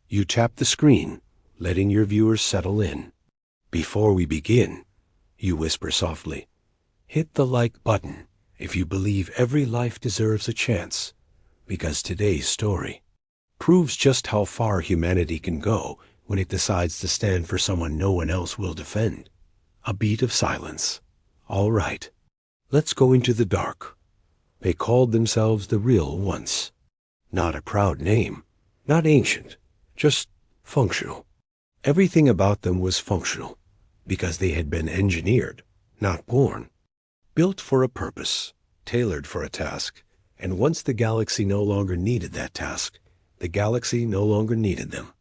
You tap the screen, letting your viewers settle in. Before we begin, you whisper softly, hit the like button if you believe every life deserves a chance, because today's story proves just how far humanity can go when it decides to stand for someone no one else will defend. A beat of silence. All right, let's go into the dark. They called themselves the Real once. Not a proud name, not ancient, just functional. Everything about them was functional, because they had been engineered, not born. Built for a purpose, tailored for a task, and once the galaxy no longer needed that task, the galaxy no longer needed them.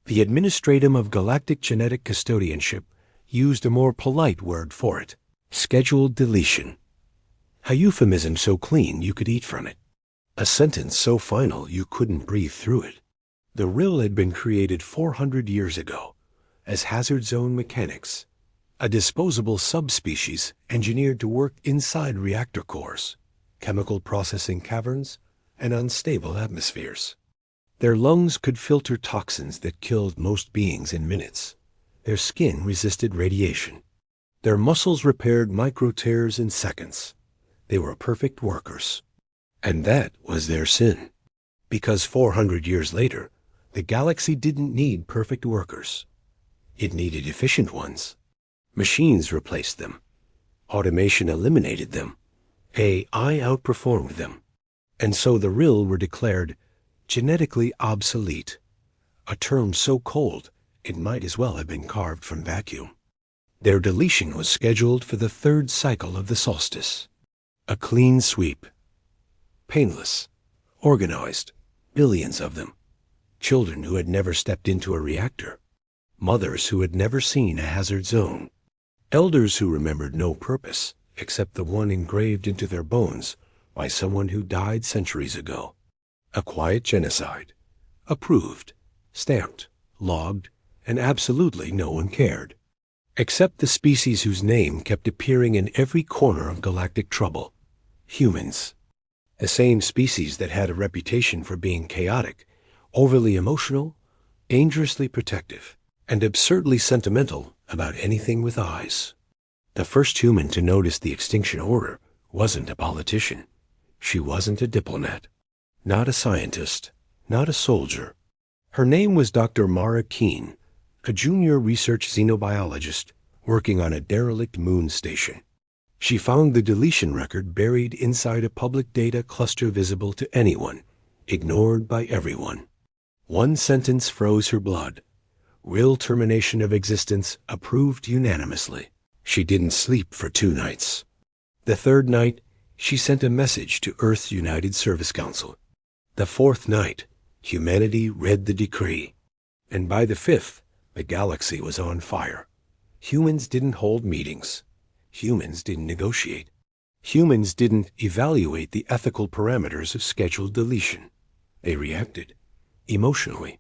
The Administratum of Galactic Genetic Custodianship used a more polite word for it, scheduled deletion. A euphemism so clean you could eat from it. A sentence so final you couldn't breathe through it. The RIL had been created 400 years ago as hazard zone mechanics, a disposable subspecies engineered to work inside reactor cores, chemical processing caverns, and unstable atmospheres. Their lungs could filter toxins that killed most beings in minutes. Their skin resisted radiation. Their muscles repaired micro tears in seconds. They were perfect workers. And that was their sin. Because 400 years later, the galaxy didn't need perfect workers. It needed efficient ones. Machines replaced them. Automation eliminated them. AI outperformed them. And so the RIL were declared genetically obsolete, a term so cold it might as well have been carved from vacuum. Their deletion was scheduled for the third cycle of the solstice. A clean sweep. Painless, organized, billions of them. Children who had never stepped into a reactor. Mothers who had never seen a hazard zone. Elders who remembered no purpose except the one engraved into their bones by someone who died centuries ago. A quiet genocide. Approved, stamped, logged, and absolutely no one cared. Except the species whose name kept appearing in every corner of galactic trouble. Humans. The same species that had a reputation for being chaotic, overly emotional, dangerously protective, and absurdly sentimental about anything with eyes. The first human to notice the extinction order wasn't a politician. She wasn't a diplomat. Not a scientist. Not a soldier. Her name was Dr. Mara Keene, a junior research xenobiologist working on a derelict moon station. She found the deletion record buried inside a public data cluster visible to anyone, ignored by everyone. One sentence froze her blood. Real termination of existence approved unanimously. She didn't sleep for 2 nights. The third night, she sent a message to Earth's United Service Council. The fourth night, humanity read the decree. And by the fifth, the galaxy was on fire. Humans didn't hold meetings. Humans didn't negotiate. Humans didn't evaluate the ethical parameters of scheduled deletion. They reacted. Emotionally.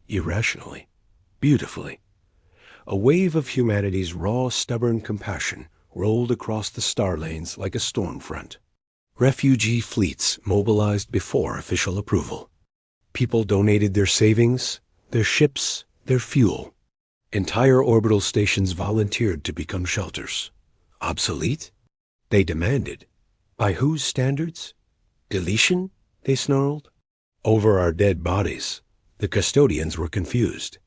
Irrationally. Beautifully. A wave of humanity's raw, stubborn compassion rolled across the star lanes like a storm front. Refugee fleets mobilized before official approval. People donated their savings, their ships, their fuel. Entire orbital stations volunteered to become shelters. Obsolete? They demanded. By whose standards? Deletion? They snarled. Over our dead bodies. The custodians were confused.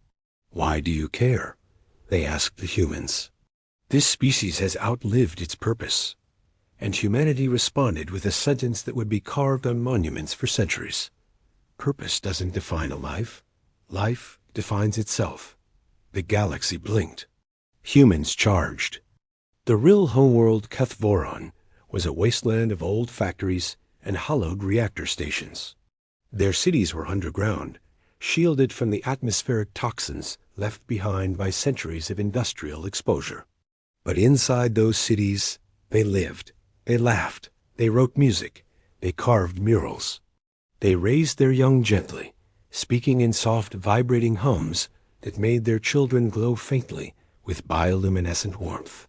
Why do you care? They asked the humans. This species has outlived its purpose. And humanity responded with a sentence that would be carved on monuments for centuries. Purpose doesn't define a life. Life defines itself. The galaxy blinked. Humans charged. The real homeworld Kethvoron was a wasteland of old factories and hollowed reactor stations. Their cities were underground, shielded from the atmospheric toxins left behind by centuries of industrial exposure. But inside those cities, they lived. They laughed. They wrote music. They carved murals. They raised their young gently, speaking in soft, vibrating hums that made their children glow faintly with bioluminescent warmth.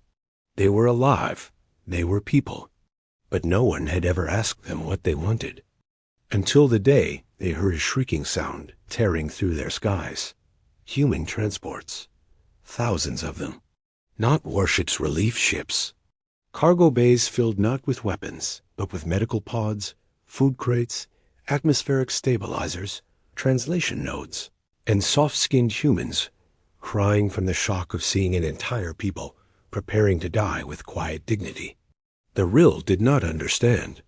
They were alive. They were people. But no one had ever asked them what they wanted. Until the day They heard a shrieking sound tearing through their skies. Human transports. Thousands of them. Not warships, relief ships. Cargo bays filled not with weapons, but with medical pods, food crates, atmospheric stabilizers, translation nodes, and soft-skinned humans crying from the shock of seeing an entire people preparing to die with quiet dignity. The Rill did not understand.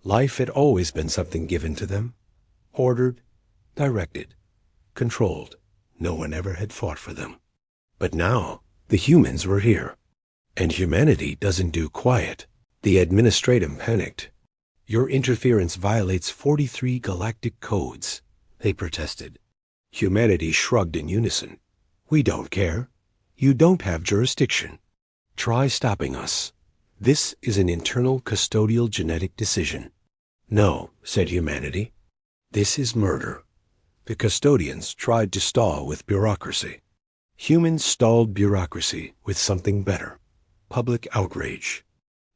Life had always been something given to them, ordered, directed, controlled. No one ever had fought for them. But now, the humans were here. And humanity doesn't do quiet. The administratum panicked. Your interference violates 43 galactic codes, they protested. Humanity shrugged in unison. We don't care. You don't have jurisdiction. Try stopping us. This is an internal custodial genetic decision. No, said humanity. This is murder. The custodians tried to stall with bureaucracy. Humans stalled bureaucracy with something better. Public outrage.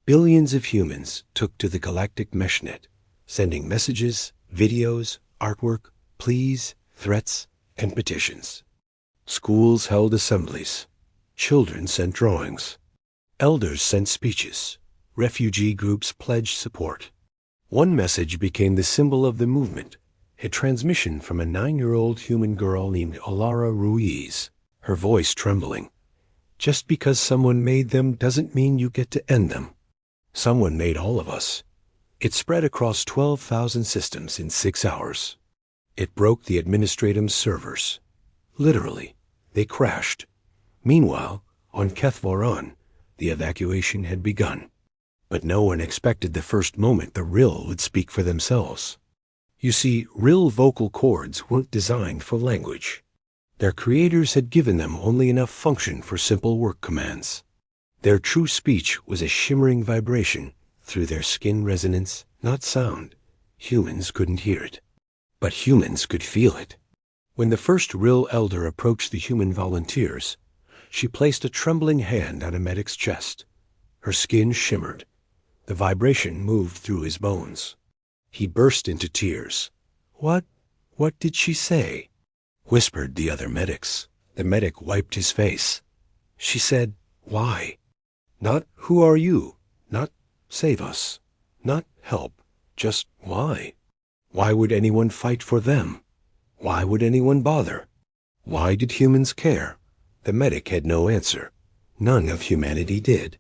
Billions of humans took to the galactic meshnet, sending messages, videos, artwork, pleas, threats, and petitions. Schools held assemblies. Children sent drawings. Elders sent speeches. Refugee groups pledged support. One message became the symbol of the movement, a transmission from a 9-year-old human girl named Alara Ruiz, her voice trembling. Just because someone made them doesn't mean you get to end them. Someone made all of us. It spread across 12,000 systems in 6 hours. It broke the administratum's servers. Literally, they crashed. Meanwhile, on Kethvoran, the evacuation had begun. But no one expected the first moment the Rill would speak for themselves. You see, Rill vocal cords weren't designed for language. Their creators had given them only enough function for simple work commands. Their true speech was a shimmering vibration through their skin resonance, not sound. Humans couldn't hear it. But humans could feel it. When the first Rill elder approached the human volunteers, she placed a trembling hand on a medic's chest. Her skin shimmered. The vibration moved through his bones. He burst into tears. What did she say? Whispered the other medics. The medic wiped his face. She said, why? Not who are you? Not save us. Not help. Just why? Why would anyone fight for them? Why would anyone bother? Why did humans care? The medic had no answer. None of humanity did.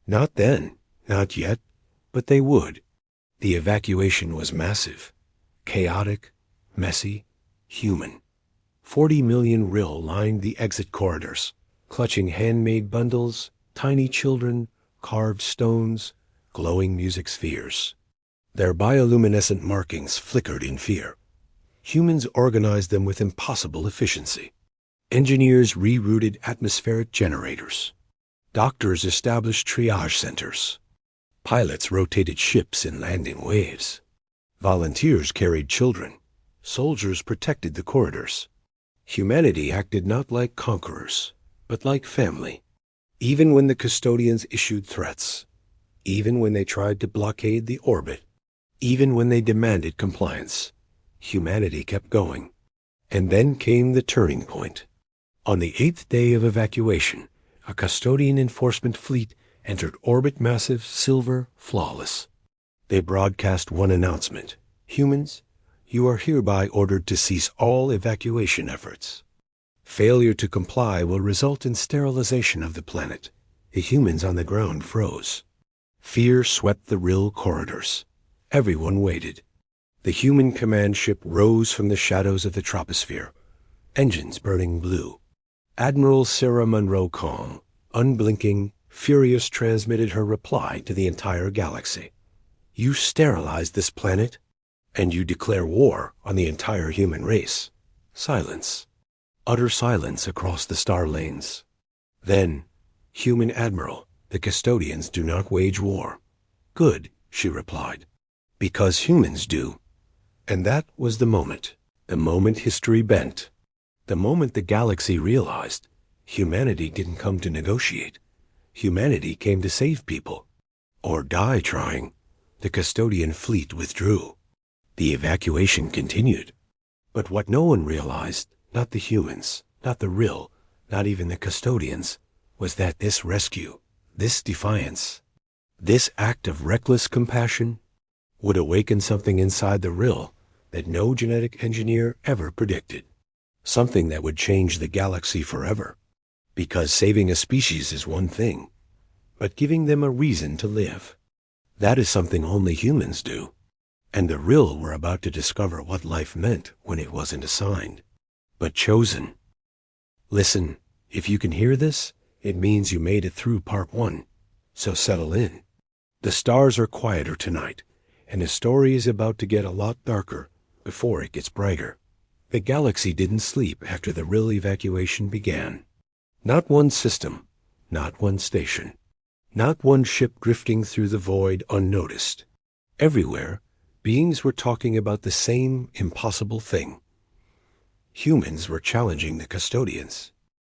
Not then, not yet, but they would. The evacuation was massive, chaotic, messy, human. 40 million Rill lined the exit corridors, clutching handmade bundles, tiny children, carved stones, glowing music spheres. Their bioluminescent markings flickered in fear. Humans organized them with impossible efficiency. Engineers rerouted atmospheric generators. Doctors established triage centers. Pilots rotated ships in landing waves. Volunteers carried children. Soldiers protected the corridors. Humanity acted not like conquerors, but like family. Even when the custodians issued threats, even when they tried to blockade the orbit, even when they demanded compliance, humanity kept going. And then came the turning point. On the 8th day of evacuation, a custodian enforcement fleet entered orbit massive, silver, flawless. They broadcast one announcement. Humans, you are hereby ordered to cease all evacuation efforts. Failure to comply will result in sterilization of the planet. The humans on the ground froze. Fear swept the Rill corridors. Everyone waited. The human command ship rose from the shadows of the troposphere, engines burning blue. Admiral Sarah Monroe Kong, unblinking, furious, transmitted her reply to the entire galaxy. You sterilize this planet, and you declare war on the entire human race. Silence. Utter silence across the star lanes. Then, Human Admiral, the custodians do not wage war. Good, she replied. Because humans do. And that was the moment history bent. The moment the galaxy realized humanity didn't come to negotiate. Humanity came to save people. Or die trying. The custodian fleet withdrew. The evacuation continued. But what no one realized, not the humans, not the Rill, not even the custodians, was that this rescue, this defiance, this act of reckless compassion would awaken something inside the Rill that no genetic engineer ever predicted. Something that would change the galaxy forever. Because saving a species is one thing, but giving them a reason to live, that is something only humans do. And the Rill were about to discover what life meant when it wasn't assigned, but chosen. Listen, if you can hear this, it means you made it through part 1. So settle in. The stars are quieter tonight, and the story is about to get a lot darker before it gets brighter. The galaxy didn't sleep after the Rill evacuation began. Not one system, not one station, not one ship drifting through the void unnoticed. Everywhere, beings were talking about the same impossible thing. Humans were challenging the custodians.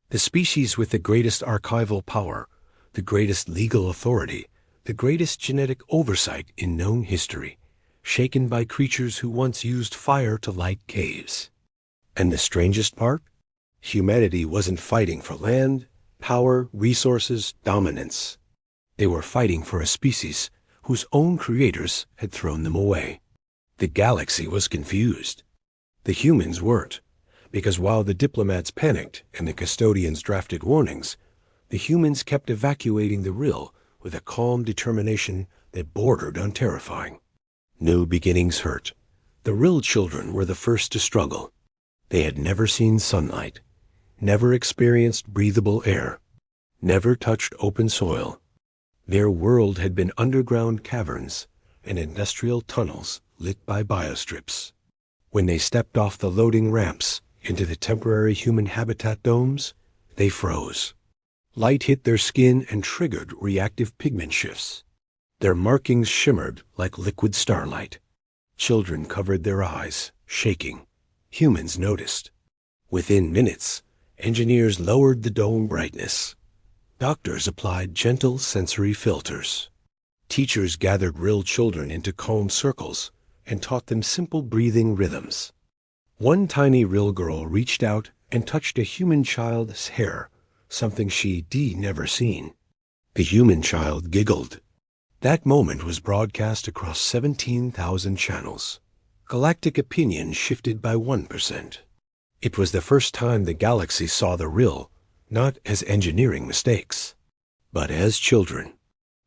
The species with the greatest archival power, the greatest legal authority, the greatest genetic oversight in known history, shaken by creatures who once used fire to light caves. And the strangest part? Humanity wasn't fighting for land, power, resources, dominance. They were fighting for a species whose own creators had thrown them away. The galaxy was confused. The humans weren't, because while the diplomats panicked and the custodians drafted warnings, the humans kept evacuating the Rill with a calm determination that bordered on terrifying. New beginnings hurt. The Rill children were the first to struggle. They had never seen sunlight, never experienced breathable air, never touched open soil. Their world had been underground caverns and industrial tunnels lit by biostrips. When they stepped off the loading ramps into the temporary human habitat domes, they froze. Light hit their skin and triggered reactive pigment shifts. Their markings shimmered like liquid starlight. Children covered their eyes, shaking. Humans noticed. Within minutes, engineers lowered the dome brightness. Doctors applied gentle sensory filters. Teachers gathered Rill children into calm circles and taught them simple breathing rhythms. One tiny Rill girl reached out and touched a human child's hair, something she'd never seen. The human child giggled. That moment was broadcast across 17,000 channels. Galactic opinion shifted by 1%. It was the first time the galaxy saw the Rill not as engineering mistakes, but as children.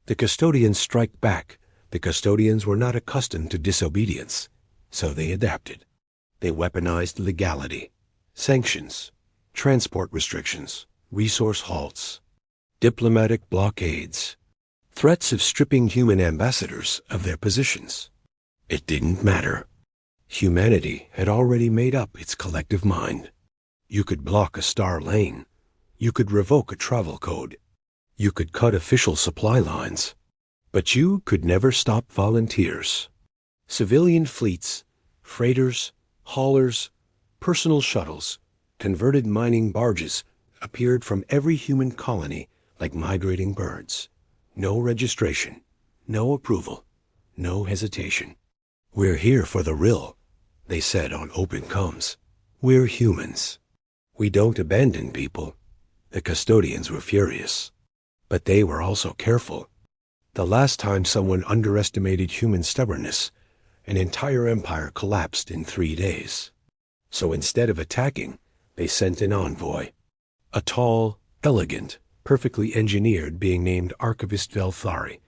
The custodians strike back. The custodians were not accustomed to disobedience, so they adapted. They weaponized legality, sanctions, transport restrictions, resource halts, diplomatic blockades, threats of stripping human ambassadors of their positions. It didn't matter. Humanity had already made up its collective mind. You could block a star lane. You could revoke a travel code. You could cut official supply lines. But you could never stop volunteers. Civilian fleets, freighters, haulers, personal shuttles, converted mining barges appeared from every human colony like migrating birds. No registration, no approval, no hesitation. We're here for the Rill, they said on open comms. We're humans. We don't abandon people. The custodians were furious, but they were also careful. The last time someone underestimated human stubbornness, an entire empire collapsed in 3 days. So instead of attacking, they sent an envoy. A tall, elegant, perfectly engineered being named Archivist Velthari,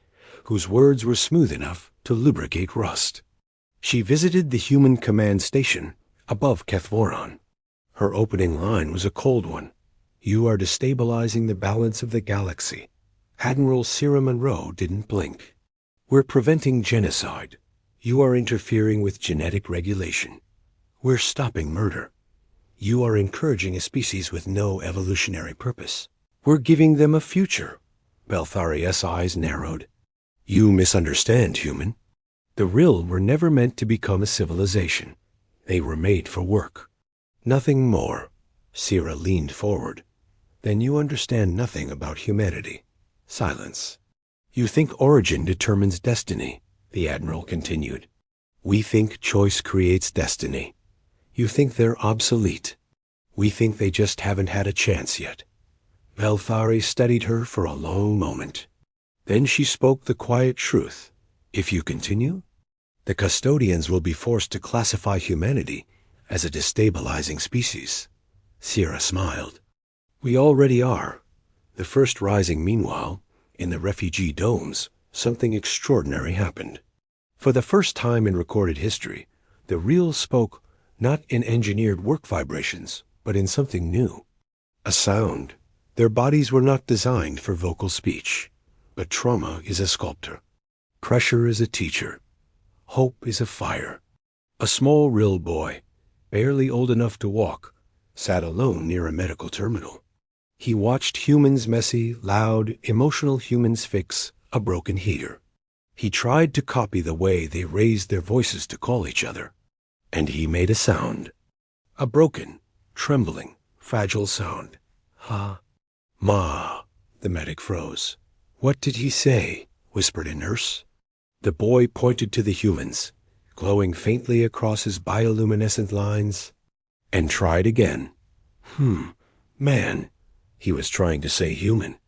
whose words were smooth enough to lubricate rust. She visited the human command station above Kethvoron. Her opening line was a cold one. You are destabilizing the balance of the galaxy. Admiral Cira Monroe didn't blink. We're preventing genocide. You are interfering with genetic regulation. We're stopping murder. You are encouraging a species with no evolutionary purpose. We're giving them a future. Belthari's eyes narrowed. You misunderstand, human. The Rill were never meant to become a civilization. They were made for work. Nothing more. Cira leaned forward. Then you understand nothing about humanity. Silence. You think origin determines destiny, the Admiral continued. We think choice creates destiny. You think they're obsolete. We think they just haven't had a chance yet. Belfari studied her for a long moment. Then she spoke the quiet truth. If you continue, the custodians will be forced to classify humanity as a destabilizing species. Sierra smiled. We already are. The first rising, meanwhile, in the refugee domes, something extraordinary happened. For the first time in recorded history, the real spoke not in engineered work vibrations, but in something new. A sound. Their bodies were not designed for vocal speech, but trauma is a sculptor. Pressure is a teacher. Hope is a fire. A small rill boy, barely old enough to walk, sat alone near a medical terminal. He watched humans messy, loud, emotional humans fix a broken heater. He tried to copy the way they raised their voices to call each other. And he made a sound. A broken, trembling, fragile sound. Ha. Ma. The medic froze. What did he say? Whispered a nurse. The boy pointed to the humans, glowing faintly across his bioluminescent lines, and tried again. Man. He was trying to say human.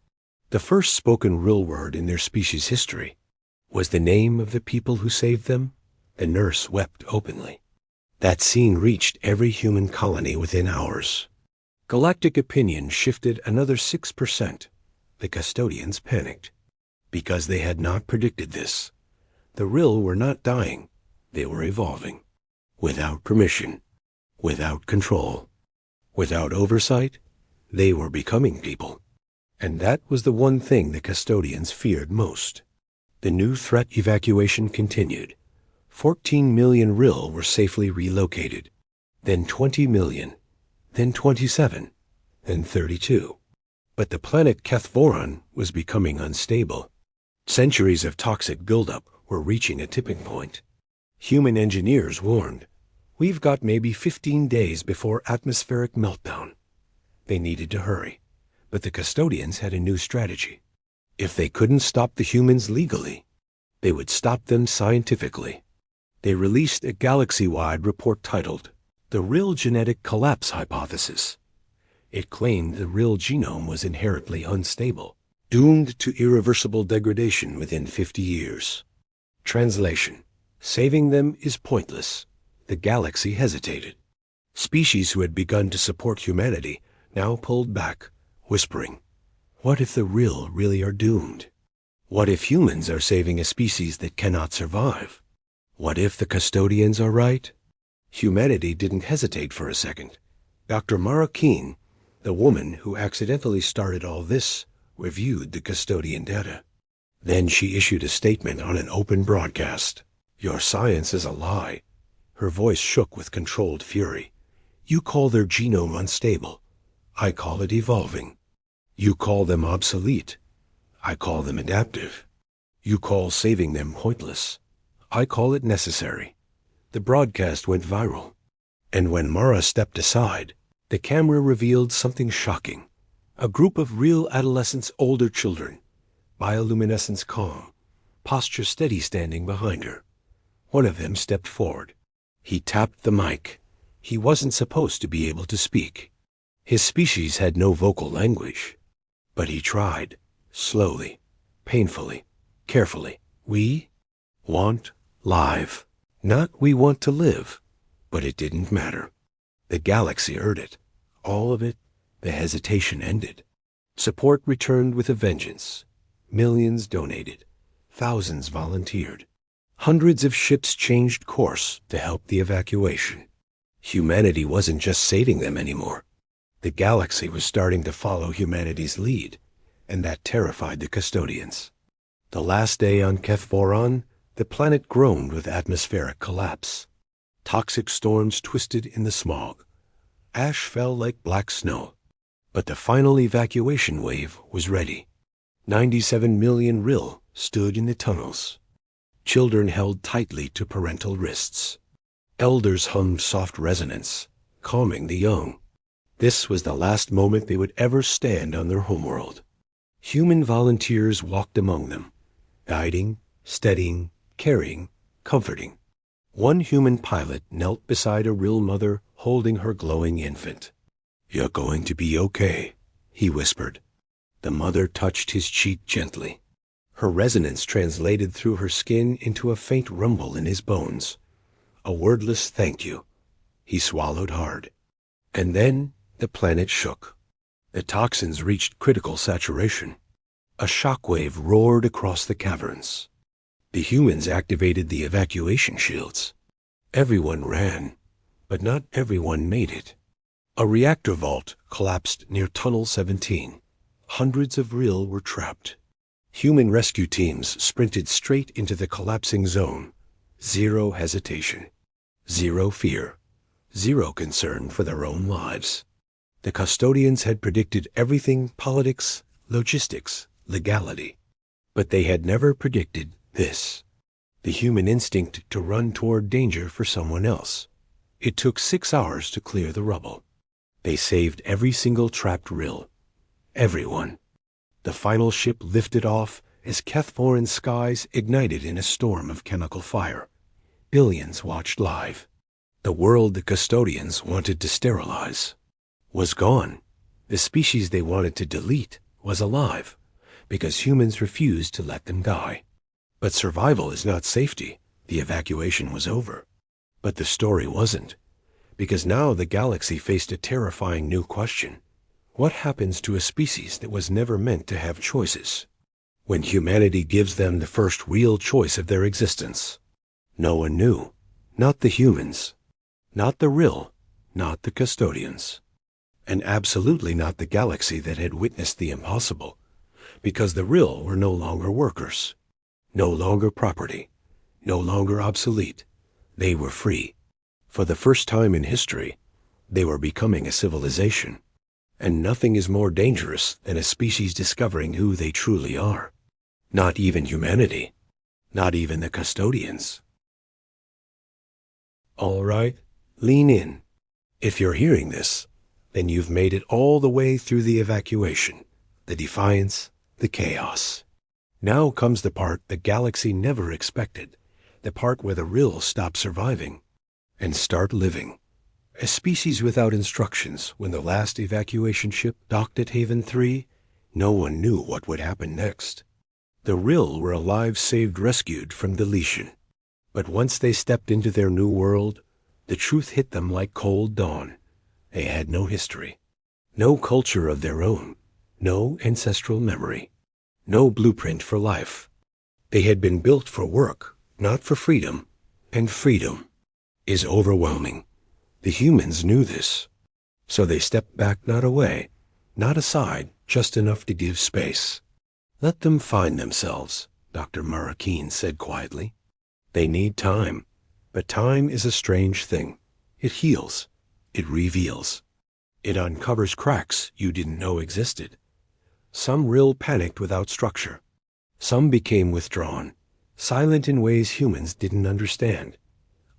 The first spoken real word in their species' history was the name of the people who saved them. The nurse wept openly. That scene reached every human colony within hours. Galactic opinion shifted another 6%. The custodians panicked, because they had not predicted this. The Rill were not dying. They were evolving. Without permission. Without control. Without oversight. They were becoming people. And that was the one thing the custodians feared most. The new threat evacuation continued. 14 million Rill were safely relocated. Then 20 million. Then 27. Then 32. But the planet Kethvoron was becoming unstable. Centuries of toxic buildup were reaching a tipping point. Human engineers warned, we've got maybe 15 days before atmospheric meltdown. They needed to hurry, but the custodians had a new strategy. If they couldn't stop the humans legally, they would stop them scientifically. They released a galaxy-wide report titled The Real Genetic Collapse Hypothesis. It claimed the real genome was inherently unstable, doomed to irreversible degradation within 50 years. Translation: saving them is pointless. The galaxy hesitated. Species who had begun to support humanity now pulled back, whispering, what if the real really are doomed? What if humans are saving a species that cannot survive? What if the custodians are right? Humanity didn't hesitate for a second. Dr. Mara Keen, the woman who accidentally started all this, reviewed the custodian data. Then she issued a statement on an open broadcast. Your science is a lie. Her voice shook with controlled fury. You call their genome unstable. I call it evolving. You call them obsolete. I call them adaptive. You call saving them pointless. I call it necessary. The broadcast went viral. And when Mara stepped aside, the camera revealed something shocking. A group of real adolescents, older children, bioluminescence calm, posture steady standing behind her. One of them stepped forward. He tapped the mic. He wasn't supposed to be able to speak. His species had no vocal language. But he tried, slowly, painfully, carefully. We want live. Not we want to live. But it didn't matter. The galaxy heard it. All of it. The hesitation ended. Support returned with a vengeance. Millions donated. Thousands volunteered. Hundreds of ships changed course to help the evacuation. Humanity wasn't just saving them anymore. The galaxy was starting to follow humanity's lead, and that terrified the custodians. The last day on Kethvoron, the planet groaned with atmospheric collapse. Toxic storms twisted in the smog. Ash fell like black snow. But the final evacuation wave was ready. 97 million Rill stood in the tunnels. Children held tightly to parental wrists. Elders hummed soft resonance, calming the young. This was the last moment they would ever stand on their homeworld. Human volunteers walked among them, guiding, steadying, carrying, comforting. One human pilot knelt beside a real mother holding her glowing infant. "You're going to be okay," he whispered. The mother touched his cheek gently. Her resonance translated through her skin into a faint rumble in his bones. A wordless thank you. He swallowed hard. And then the planet shook. The toxins reached critical saturation. A shockwave roared across the caverns. The humans activated the evacuation shields. Everyone ran, but not everyone made it. A reactor vault collapsed near Tunnel 17. Hundreds of Rill were trapped. Human rescue teams sprinted straight into the collapsing zone. Zero hesitation. Zero fear. Zero concern for their own lives. The custodians had predicted everything: politics, logistics, legality. But they had never predicted this. The human instinct to run toward danger for someone else. It took 6 hours to clear the rubble. They saved every single trapped Rill. Everyone. The final ship lifted off as Kethforan's skies ignited in a storm of chemical fire. Billions watched live. The world the custodians wanted to sterilize was gone. The species they wanted to delete was alive, because humans refused to let them die. But survival is not safety. The evacuation was over. But the story wasn't, because now the galaxy faced a terrifying new question. What happens to a species that was never meant to have choices? When humanity gives them the first real choice of their existence? No one knew. Not the humans. Not the Rill. Not the custodians. And absolutely not the galaxy that had witnessed the impossible, because the Rill were no longer workers. No longer property. No longer obsolete. They were free. For the first time in history, they were becoming a civilization. And nothing is more dangerous than a species discovering who they truly are. Not even humanity. Not even the custodians. All right, lean in. If you're hearing this, then you've made it all the way through the evacuation, the defiance, the chaos. Now comes the part the galaxy never expected, the part where the Rill stop surviving and start living. A species without instructions. When the last evacuation ship docked at Haven 3, no one knew what would happen next. The Rill were alive, saved, rescued from Deletion. But once they stepped into their new world, the truth hit them like cold dawn. They had no history, no culture of their own, no ancestral memory, no blueprint for life. They had been built for work, not for freedom, and freedom is overwhelming. The humans knew this, so they stepped back, not away, not aside, just enough to give space. "Let them find themselves," Dr. Marakeen said quietly. "They need time, but time is a strange thing. It heals, it reveals. It uncovers cracks you didn't know existed. Some Rill panicked without structure. Some became withdrawn, silent in ways humans didn't understand.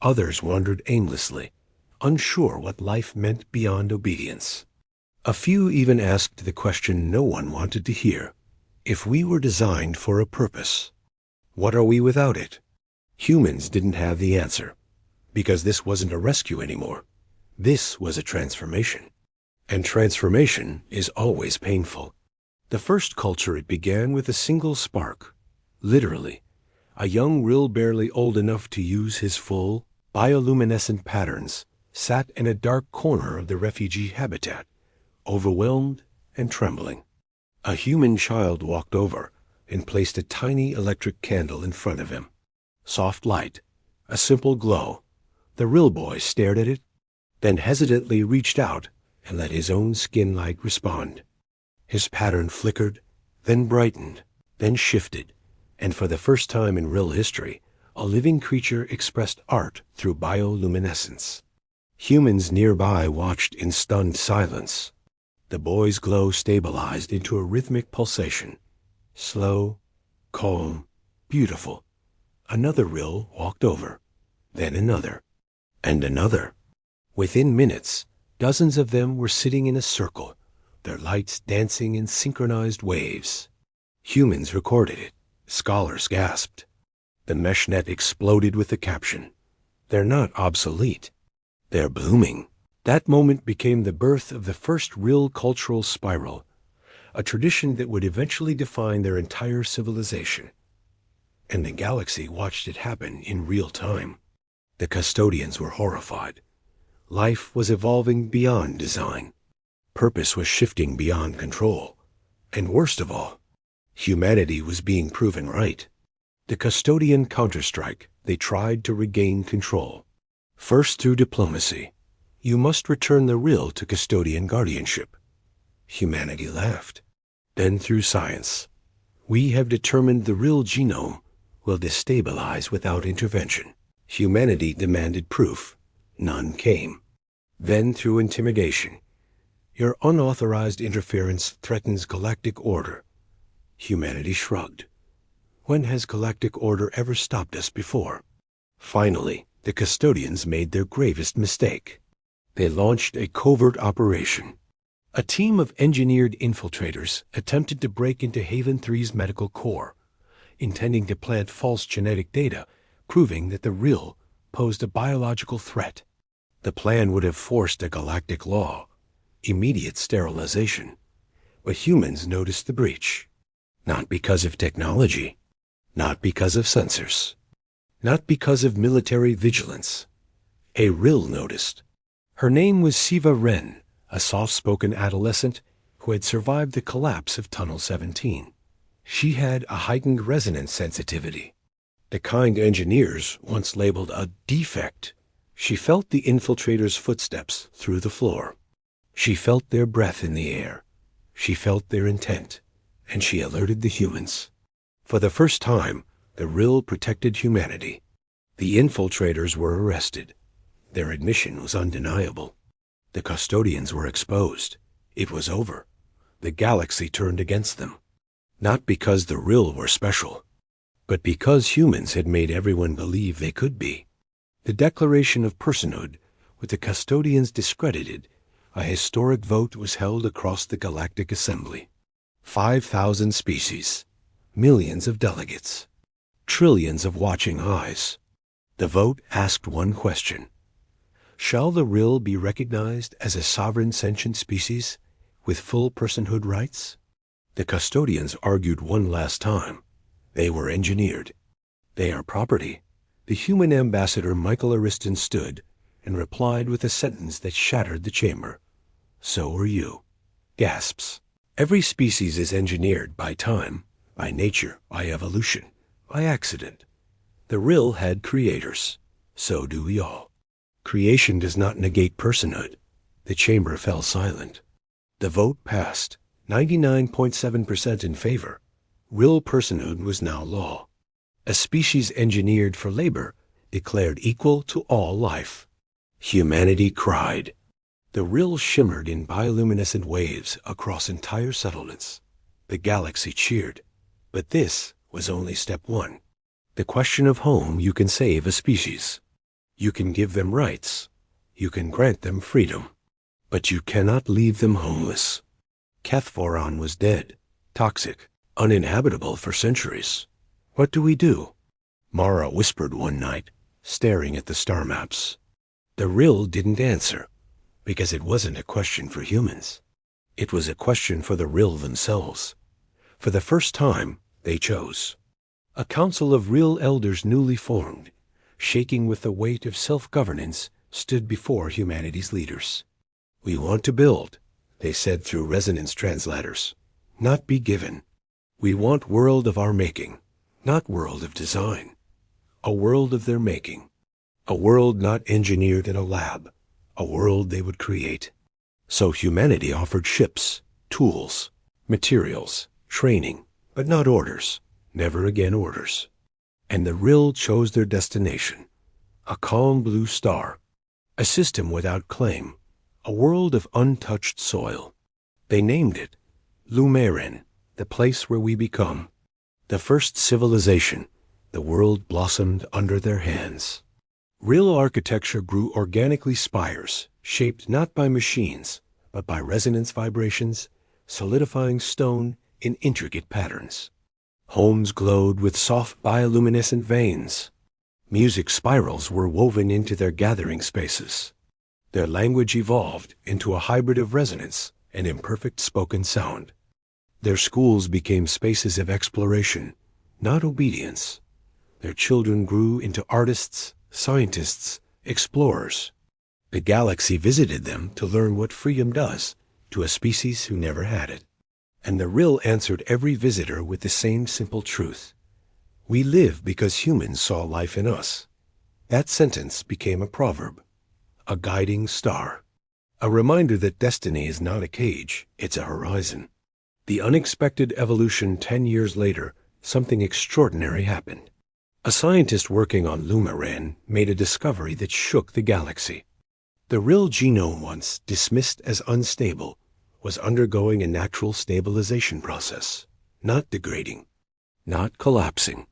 Others wandered aimlessly, unsure what life meant beyond obedience. A few even asked the question no one wanted to hear. If we were designed for a purpose, what are we without it? Humans didn't have the answer, because this wasn't a rescue anymore. This was a transformation. And transformation is always painful. The first culture, it began with a single spark. Literally, a young Rill barely old enough to use his full, bioluminescent patterns sat in a dark corner of the refugee habitat, overwhelmed and trembling. A human child walked over and placed a tiny electric candle in front of him. Soft light, a simple glow. The Rill boy stared at it, then hesitantly reached out and let his own skin light respond. His pattern flickered, then brightened, then shifted, and for the first time in Rill history, a living creature expressed art through bioluminescence. Humans nearby watched in stunned silence. The boy's glow stabilized into a rhythmic pulsation. Slow, calm, beautiful. Another Rill walked over, then another, and another. Within minutes, dozens of them were sitting in a circle, their lights dancing in synchronized waves. Humans recorded it. Scholars gasped. The mesh net exploded with the caption, They're not obsolete. They're blooming. That moment became the birth of the first real cultural spiral, a tradition that would eventually define their entire civilization. And the galaxy watched it happen in real time. The custodians were horrified. Life was evolving beyond design. Purpose was shifting beyond control. And worst of all, humanity was being proven right. The custodian counterstrike, they tried to regain control. First through diplomacy. You must return the rill to custodian guardianship. Humanity laughed. Then through science. We have determined the rill genome will destabilize without intervention. Humanity demanded proof. None came. Then through intimidation. Your unauthorized interference threatens galactic order. Humanity shrugged. When has galactic order ever stopped us before? Finally, the custodians made their gravest mistake. They launched a covert operation. A team of engineered infiltrators attempted to break into Haven 3's medical core, intending to plant false genetic data, proving that the rill posed a biological threat. The plan would have forced a galactic law, immediate sterilization. But humans noticed the breach. Not because of technology, not because of sensors, not because of military vigilance. A rill noticed. Her name was Siva Wren, a soft-spoken adolescent who had survived the collapse of Tunnel 17. She had a heightened resonance sensitivity, the kind engineers once labeled a defect. She felt the infiltrators' footsteps through the floor. She felt their breath in the air. She felt their intent, and she alerted the humans. For the first time, the rill protected humanity. The infiltrators were arrested. Their admission was undeniable. The custodians were exposed. It was over. The galaxy turned against them. Not because the rill were special, but because humans had made everyone believe they could be. The declaration of personhood, with the custodians discredited, a historic vote was held across the Galactic Assembly. 5,000 species, millions of delegates, trillions of watching eyes. The vote asked one question. Shall the rill be recognized as a sovereign sentient species with full personhood rights? The custodians argued one last time. They were engineered. They are property. The human ambassador Michael Ariston stood and replied with a sentence that shattered the chamber. So are you. Gasps. Every species is engineered by time, by nature, by evolution, by accident. The rill had creators. So do we all. Creation does not negate personhood. The chamber fell silent. The vote passed, 99.7% in favor. Rill personhood was now law. A species engineered for labor, declared equal to all life. Humanity cried. The rill shimmered in bioluminescent waves across entire settlements. The galaxy cheered. But this was only step one. The question of home. You can save a species. You can give them rights. You can grant them freedom. But you cannot leave them homeless. Kethvoron was dead, toxic, uninhabitable for centuries. What do we do? Mara whispered one night, staring at the star maps. The rill didn't answer, because it wasn't a question for humans. It was a question for the rill themselves. For the first time, they chose. A council of rill elders newly formed, shaking with the weight of self-governance, stood before humanity's leaders. We want to build, they said through resonance translators, not be given. We want world of our making, not world of design. A world of their making. A world not engineered in a lab. A world they would create. So humanity offered ships, tools, materials, training, but not orders. Never again orders. And the rill chose their destination. A calm blue star. A system without claim. A world of untouched soil. They named it Lumeren, the place where we become. The first civilization. The world blossomed under their hands. Rill architecture grew organically spires, shaped not by machines, but by resonance vibrations, solidifying stone in intricate patterns. Homes glowed with soft bioluminescent veins. Music spirals were woven into their gathering spaces. Their language evolved into a hybrid of resonance and imperfect spoken sound. Their schools became spaces of exploration, not obedience. Their children grew into artists, scientists, explorers. The galaxy visited them to learn what freedom does to a species who never had it. And the rill answered every visitor with the same simple truth. We live because humans saw life in us. That sentence became a proverb, a guiding star, a reminder that destiny is not a cage, it's a horizon. The unexpected evolution 10 years later, something extraordinary happened. A scientist working on Lumaran made a discovery that shook the galaxy. The rill genome, once dismissed as unstable, was undergoing a natural stabilization process, not degrading, not collapsing,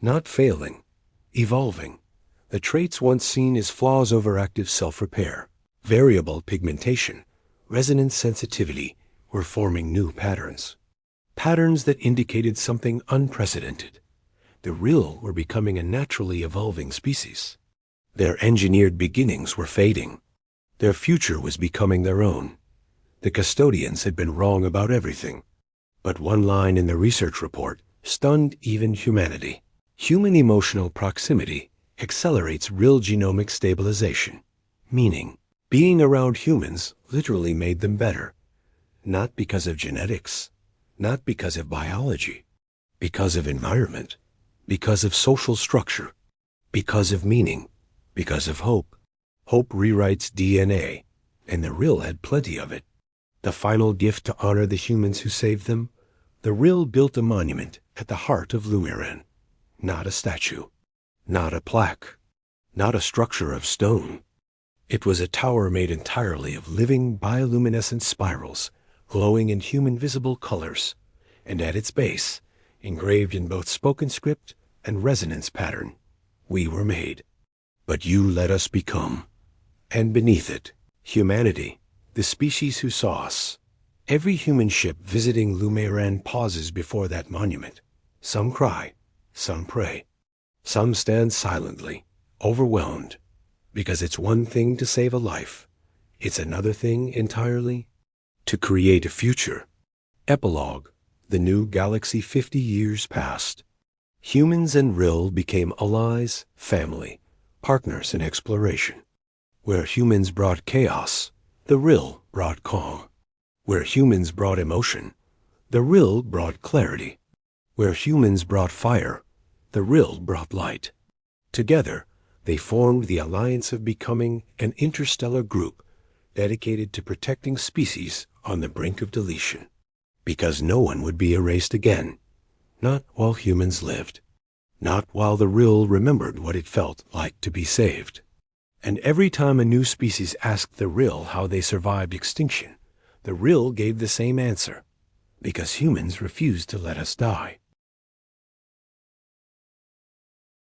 not failing, evolving. The traits once seen as flaws overactive self-repair, variable pigmentation, resonance sensitivity were forming new patterns. Patterns that indicated something unprecedented. The rill were becoming a naturally evolving species. Their engineered beginnings were fading. Their future was becoming their own. The custodians had been wrong about everything. But one line in the research report stunned even humanity. Human emotional proximity accelerates rill genomic stabilization, meaning being around humans literally made them better, not because of genetics, not because of biology, because of environment, because of social structure, because of meaning, because of hope. Hope rewrites DNA, and the rill had plenty of it. The final gift to honor the humans who saved them, the rill built a monument at the heart of Lumaran. Not a statue, not a plaque, not a structure of stone. It was a tower made entirely of living bioluminescent spirals, glowing in human visible colors, and at its base, engraved in both spoken script and resonance pattern, we were made. But you let us become. And beneath it, humanity, the species who saw us. Every human ship visiting Lumaran pauses before that monument. Some cry, some pray. Some stand silently, overwhelmed, because it's one thing to save a life. It's another thing entirely to create a future. Epilogue, the new galaxy 50 years past. Humans and rill became allies, family, partners in exploration. Where humans brought chaos, the rill brought calm. Where humans brought emotion, the rill brought clarity. Where humans brought fire, the rill brought light. Together, they formed the alliance of becoming an interstellar group dedicated to protecting species on the brink of deletion. Because no one would be erased again, not while humans lived, not while the rill remembered what it felt like to be saved. And every time a new species asked the rill how they survived extinction, the rill gave the same answer: because humans refused to let us die.